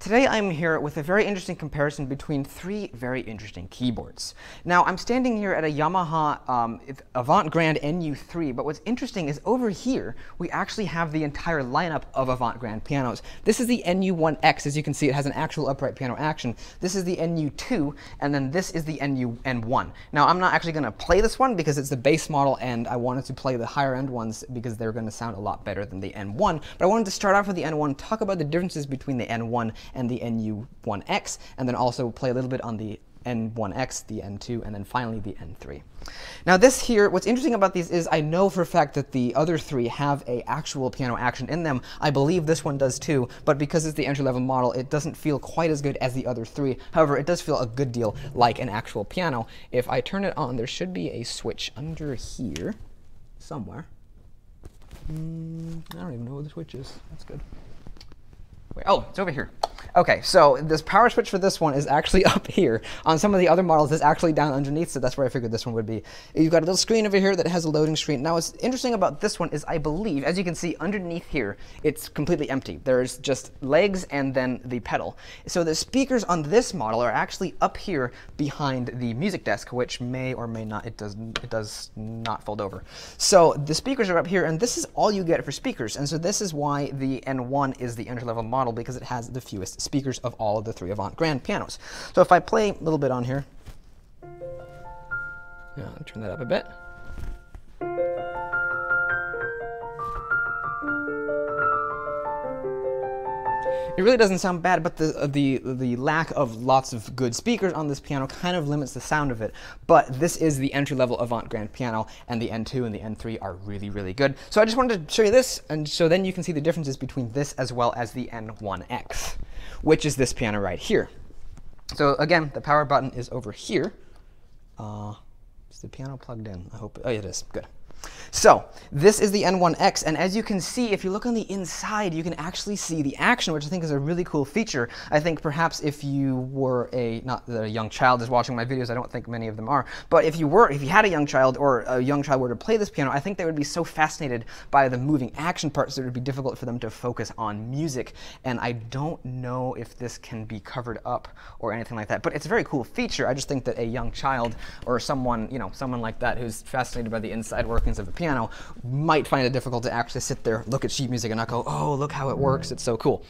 Today I'm here with a very interesting comparison between three very interesting keyboards. Now I'm standing here at a Yamaha AvantGrand NU3, but what's interesting is over here we actually have the entire lineup of AvantGrand pianos. This is the Nu1X. As you can see, it has an actual upright piano action. This is the Nu2, and then this is the N1. Now I'm not actually going to play this one because it's the base model and I wanted to play the higher end ones because they're going to sound a lot better than the N1, but I wanted to start off with the N1, talk about the differences between the N1 and the Nu1X, and then also play a little bit on the N1X, the N2, and then finally the N3. Now this here, what's interesting about these is I know for a fact that the other three have a actual piano action in them. I believe this one does too, but because it's the entry-level model, it doesn't feel quite as good as the other three. However, it does feel a good deal like an actual piano. If I turn it on, there should be a switch under here somewhere. I don't even know where the switch is. That's good. Wait, oh, it's over here. Okay, so this power switch for this one is actually up here. On some of the other models, it's actually down underneath, so that's where I figured this one would be. You've got a little screen over here that has a loading screen. Now, what's interesting about this one is I believe, as you can see underneath here, it's completely empty. There's just legs and then the pedal. So the speakers on this model are actually up here behind the music desk, which may or may not, it does not fold over. So the speakers are up here, and this is all you get for speakers. And so this is why the N1 is the entry-level model, because it has the fewest speakers of all of the three AvantGrand pianos. So if I play a little bit on here, I'll turn that up a bit. It really doesn't sound bad, but the lack of lots of good speakers on this piano kind of limits the sound of it. But this is the entry-level AvantGrand piano, and the N2 and the N3 are really, really good. So I just wanted to show you this, and so then you can see the differences between this as well as the N1X, which is this piano right here. So again, the power button is over here. Is the piano plugged in? I hope. Oh, it is. Good. So this is the N1X, and as you can see, if you look on the inside, you can actually see the action, which I think is a really cool feature. I think perhaps if you were not that a young child is watching my videos, I don't think many of them are, but if you had a young child or a young child were to play this piano, I think they would be so fascinated by the moving action parts that it would be difficult for them to focus on music. And I don't know if this can be covered up or anything like that, but it's a very cool feature. I just think that a young child or someone, someone like that who's fascinated by the inside workings of a piano might find it difficult to actually sit there, look at sheet music, and not go, oh, look how it works, it's so cool.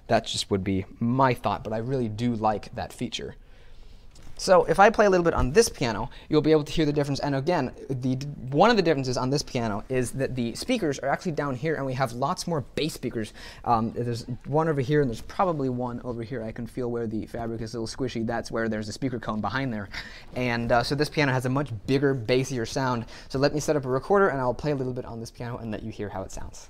That just would be my thought, but I really do like that feature. So if I play a little bit on this piano, you'll be able to hear the difference. And again, one of the differences on this piano is that the speakers are actually down here, and we have lots more bass speakers. There's one over here, and there's probably one over here. I can feel where the fabric is a little squishy. That's where there's a speaker cone behind there. And so this piano has a much bigger, bassier sound. So let me set up a recorder, and I'll play a little bit on this piano and let you hear how it sounds.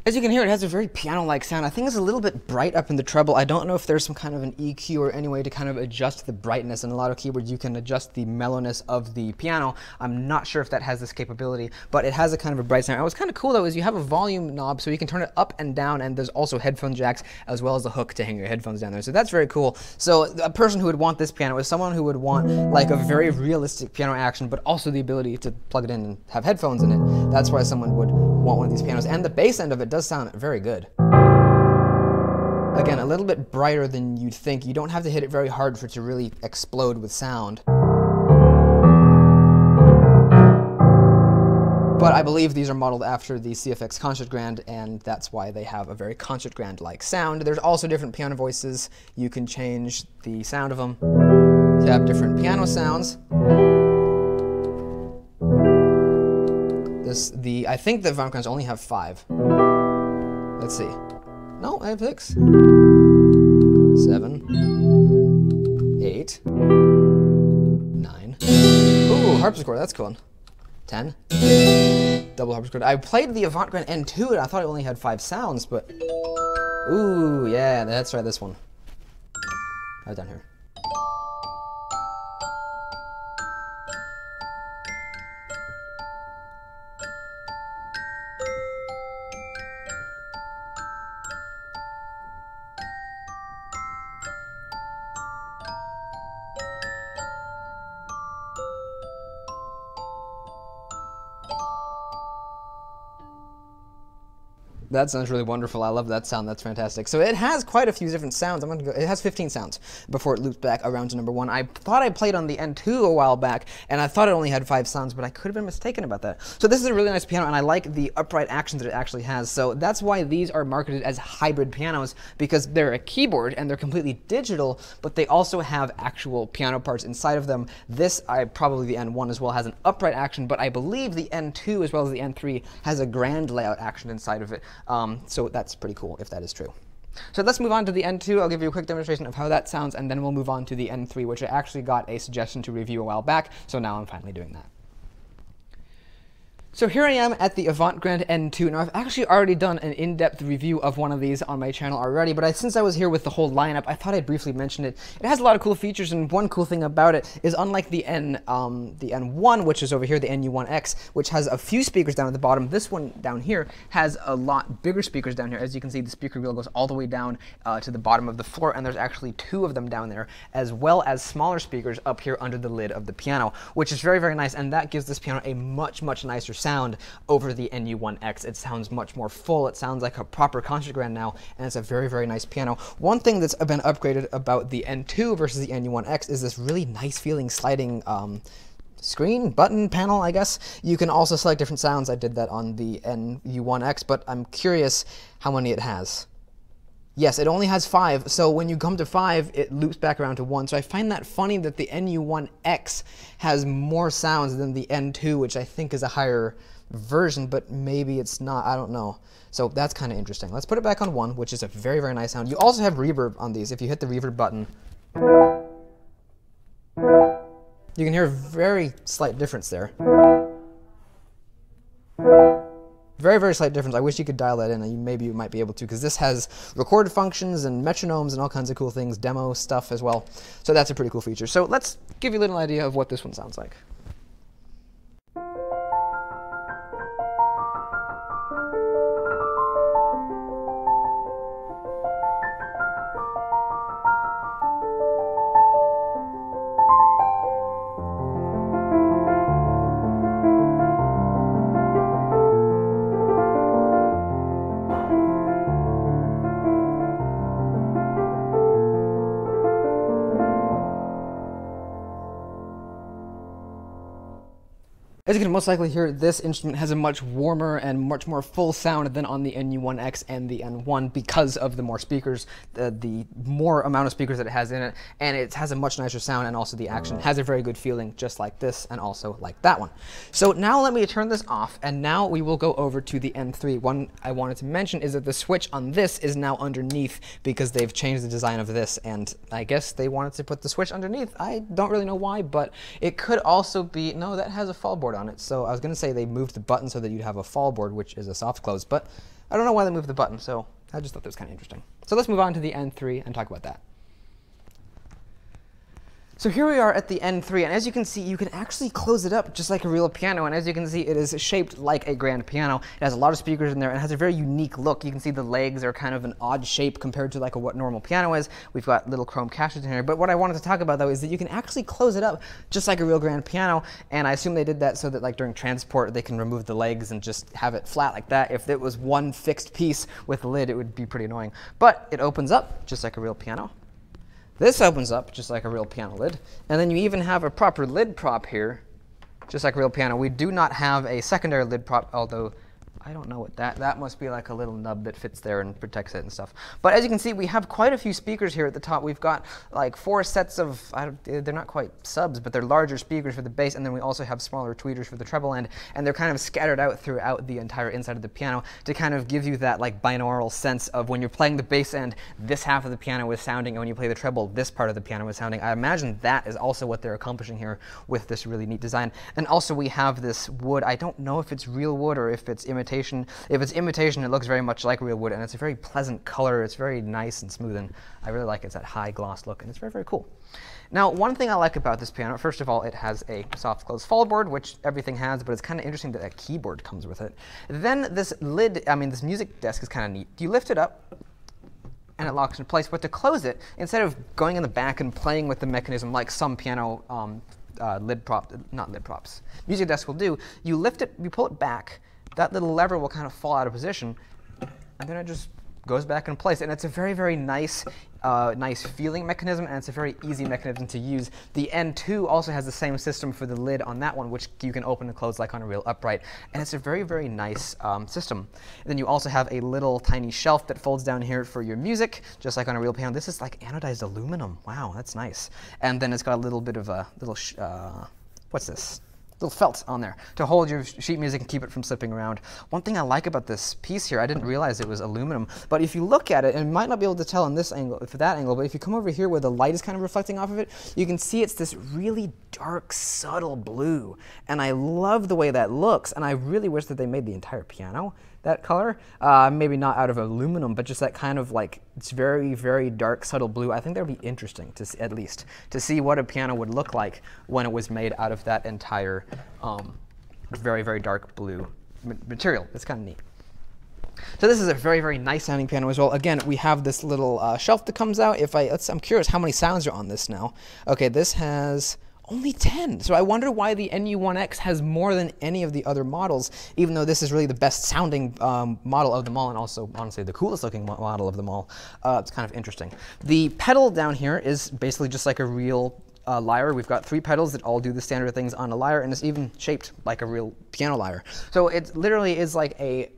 As you can hear, it has a very piano-like sound. I think it's a little bit bright up in the treble. I don't know if there's some kind of an EQ or any way to kind of adjust the brightness. In a lot of keyboards, you can adjust the mellowness of the piano. I'm not sure if that has this capability, but it has a kind of a bright sound. And what's kind of cool, though, is you have a volume knob, so you can turn it up and down, and there's also headphone jacks, as well as a hook to hang your headphones down there. So that's very cool. So a person who would want this piano is someone who would want like a very realistic piano action, but also the ability to plug it in and have headphones in it. That's why someone would want one of these pianos. And the bass end of it does sound very good. Again, a little bit brighter than you'd think. You don't have to hit it very hard for it to really explode with sound. But I believe these are modeled after the CFX Concertgrand, and that's why they have a very Concertgrand-like sound. There's also different piano voices. You can change the sound of them to have different piano sounds. I think the AvantGrands only have 5. Let's see. No, I have 6. 7. 8. 9. Ooh, harpsichord, that's cool. 10. Double harpsichord. I played the AvantGrand N2 and I thought it only had 5 sounds, but Ooh, yeah, let's try this one. Right down here. That sounds really wonderful. I love that sound. That's fantastic. So it has quite a few different sounds. I'm going to go. It has 15 sounds before it loops back around to number 1. I thought I played on the N2 a while back, and I thought it only had 5 sounds, but I could have been mistaken about that. So this is a really nice piano, and I like the upright action that it actually has. So that's why these are marketed as hybrid pianos, because they're a keyboard and they're completely digital, but they also have actual piano parts inside of them. This, probably the N1 as well, has an upright action, but I believe the N2 as well as the N3 has a grand layout action inside of it. So that's pretty cool if that is true. So let's move on to the N2. I'll give you a quick demonstration of how that sounds, and then we'll move on to the N3, which I actually got a suggestion to review a while back, so now I'm finally doing that. So here I am at the AvantGrand N2. Now I've actually already done an in-depth review of one of these on my channel already, but since I was here with the whole lineup, I thought I'd briefly mention it. It has a lot of cool features, and one cool thing about it is, unlike the N1, which is over here, the Nu1X, which has a few speakers down at the bottom, this one down here has a lot bigger speakers down here. As you can see, the speaker wheel goes all the way down to the bottom of the floor, and there's actually 2 of them down there, as well as smaller speakers up here under the lid of the piano, which is very, very nice, and that gives this piano a much, much nicer sound over the Nu1X. It sounds much more full. It sounds like a proper concert grand now, and it's a very, very nice piano. One thing that's been upgraded about the N2 versus the Nu1X is this really nice feeling sliding screen, button panel, I guess. You can also select different sounds. I did that on the Nu1X, but I'm curious how many it has. Yes, it only has 5, so when you come to 5, it loops back around to 1. So I find that funny that the Nu1X has more sounds than the N2, which I think is a higher version, but maybe it's not. I don't know. So that's kind of interesting. Let's put it back on 1, which is a very, very nice sound. You also have reverb on these. If you hit the reverb button, you can hear a very slight difference there. Very, very slight difference. I wish you could dial that in, and maybe you might be able to, because this has recorded functions and metronomes and all kinds of cool things, demo stuff as well. So that's a pretty cool feature. So let's give you a little idea of what this one sounds like. As you can most likely hear, this instrument has a much warmer and much more full sound than on the Nu1X and the N1 because of the more speakers, the more amount of speakers that it has in it, and it has a much nicer sound, and also the action has a very good feeling, just like this and also like that one. So now let me turn this off, and now we will go over to the N3. One I wanted to mention is that the switch on this is now underneath because they've changed the design of this, and I guess they wanted to put the switch underneath. I don't really know why, but it could also be, no, that has a fall board on it. So I was going to say they moved the button so that you'd have a fall board, which is a soft close, but I don't know why they moved the button, so I just thought that was kind of interesting. So let's move on to the N3 and talk about that. So here we are at the N3, and as you can see, you can actually close it up just like a real piano, and as you can see, it is shaped like a grand piano. It has a lot of speakers in there, and it has a very unique look. You can see the legs are kind of an odd shape compared to like what normal piano is. We've got little chrome cashers in here, but what I wanted to talk about though is that you can actually close it up just like a real grand piano, and I assume they did that so that like during transport they can remove the legs and just have it flat like that. If it was one fixed piece with a lid, it would be pretty annoying. But it opens up just like a real piano. This opens up just like a real piano lid, and then you even have a proper lid prop here, just like a real piano. We do not have a secondary lid prop, although I don't know what that must be like a little nub that fits there and protects it and stuff. But as you can see, we have quite a few speakers here at the top. We've got like 4 sets of, they're not quite subs, but they're larger speakers for the bass, and then we also have smaller tweeters for the treble end, and they're kind of scattered out throughout the entire inside of the piano to kind of give you that like binaural sense of when you're playing the bass end, this half of the piano is sounding, and when you play the treble, this part of the piano is sounding. I imagine that is also what they're accomplishing here with this really neat design. And also we have this wood. I don't know if it's real wood or if it's imitation imitation. If it's imitation, it looks very much like real wood, and it's a very pleasant color. It's very nice and smooth, and I really like it. It's that high gloss look, and it's very, very cool. Now, one thing I like about this piano, first of all, it has a soft close foldboard, which everything has, but it's kind of interesting that that keyboard comes with it. Then this lid, this music desk is kind of neat. You lift it up, and it locks in place. But to close it, instead of going in the back and playing with the mechanism like some piano music desk will do, you lift it, you pull it back, that little lever will kind of fall out of position, and then it just goes back in place. And it's a very, very nice feeling mechanism, and it's a very easy mechanism to use. The N2 also has the same system for the lid on that one, which you can open and close like on a real upright, and it's a very, very nice system. And then you also have a little tiny shelf that folds down here for your music, just like on a real piano. This is like anodized aluminum. Wow, that's nice. And then it's got a little bit of a little, what's this? Little felt on there to hold your sheet music and keep it from slipping around. One thing I like about this piece here, I didn't realize it was aluminum, but if you look at it, and you might not be able to tell on this angle, for that angle, but if you come over here where the light is kind of reflecting off of it, you can see it's this really dark, subtle blue, and I love the way that looks, and I really wish that they made the entire piano that color. Maybe not out of aluminum, but just that kind of like, it's very, very dark, subtle blue. I think that would be interesting, to see, at least, to see what a piano would look like when it was made out of that entire very, very dark blue material. It's kind of neat. So this is a very, very nice sounding piano as well. Again, we have this little shelf that comes out. I'm curious how many sounds are on this now. Okay, this has only 10. So I wonder why the Nu1X has more than any of the other models, even though this is really the best sounding model of them all, and also, honestly, the coolest looking model of them all. It's kind of interesting. The pedal down here is basically just like a real lyre. We've got 3 pedals that all do the standard things on a lyre, and it's even shaped like a real piano lyre. So it literally is like a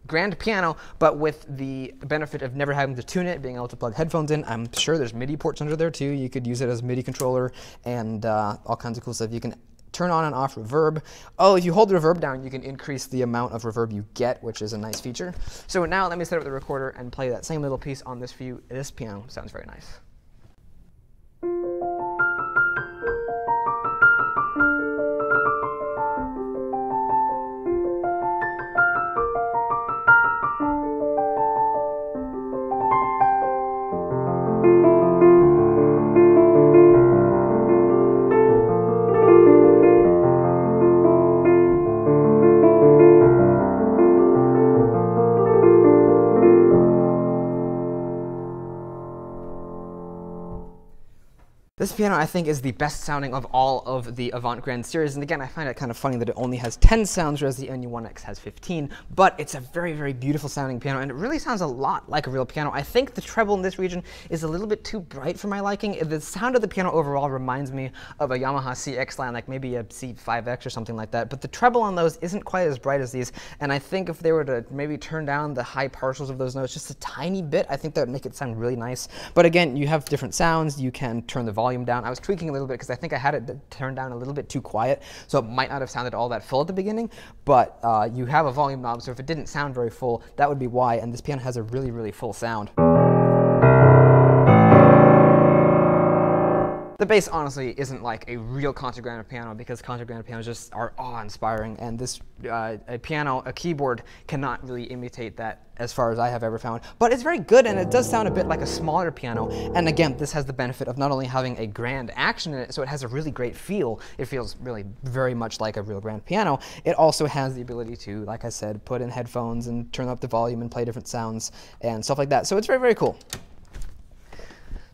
grand piano, but with the benefit of never having to tune it, being able to plug headphones in. I'm sure there's MIDI ports under there too. You could use it as a MIDI controller, and all kinds of cool stuff. You can turn on and off reverb. Oh, if you hold the reverb down, you can increase the amount of reverb you get, which is a nice feature. So now let me set up the recorder and play that same little piece on this view. This piano sounds very nice. This piano, I think, is the best sounding of all of the AvantGrand series, and again, I find it kind of funny that it only has 10 sounds, whereas the Nu1X has 15, but it's a very, very beautiful sounding piano, and it really sounds a lot like a real piano. I think the treble in this region is a little bit too bright for my liking. The sound of the piano overall reminds me of a Yamaha CX line, like maybe a C5X or something like that, but the treble on those isn't quite as bright as these, and I think if they were to maybe turn down the high partials of those notes just a tiny bit, I think that would make it sound really nice. But again, you have different sounds. You can turn the volume down. I was tweaking a little bit because I think I had it turned down a little bit too quiet, so it might not have sounded all that full at the beginning, but you have a volume knob, so if it didn't sound very full, that would be why, and this piano has a really, really full sound. The bass, honestly, isn't like a real concert grand piano, because concert grand pianos just are awe-inspiring, and this a keyboard cannot really imitate that as far as I have ever found. But it's very good, and it does sound a bit like a smaller piano. And again, this has the benefit of not only having a grand action in it, so it has a really great feel. It feels really very much like a real grand piano. It also has the ability to, like I said, put in headphones and turn up the volume and play different sounds and stuff like that. So it's very, very cool.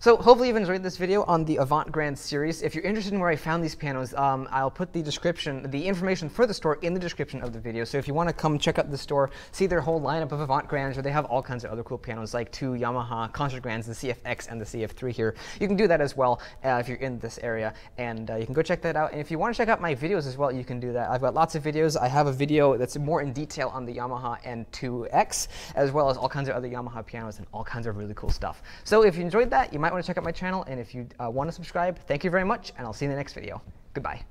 So hopefully you've enjoyed this video on the AvantGrand series. If you're interested in where I found these pianos, I'll put the information for the store in the description of the video. So if you want to come check out the store, see their whole lineup of AvantGrands, or they have all kinds of other cool pianos, like 2 Yamaha concert grands, the CFX and the CF3 here. You can do that as well if you're in this area, and you can go check that out. And if you want to check out my videos as well, you can do that. I've got lots of videos. I have a video that's more in detail on the Yamaha Nu1X, as well as all kinds of other Yamaha pianos and all kinds of really cool stuff. So if you enjoyed that, you might want to check out my channel, and if you want to subscribe, thank you very much, and I'll see you in the next video. Goodbye.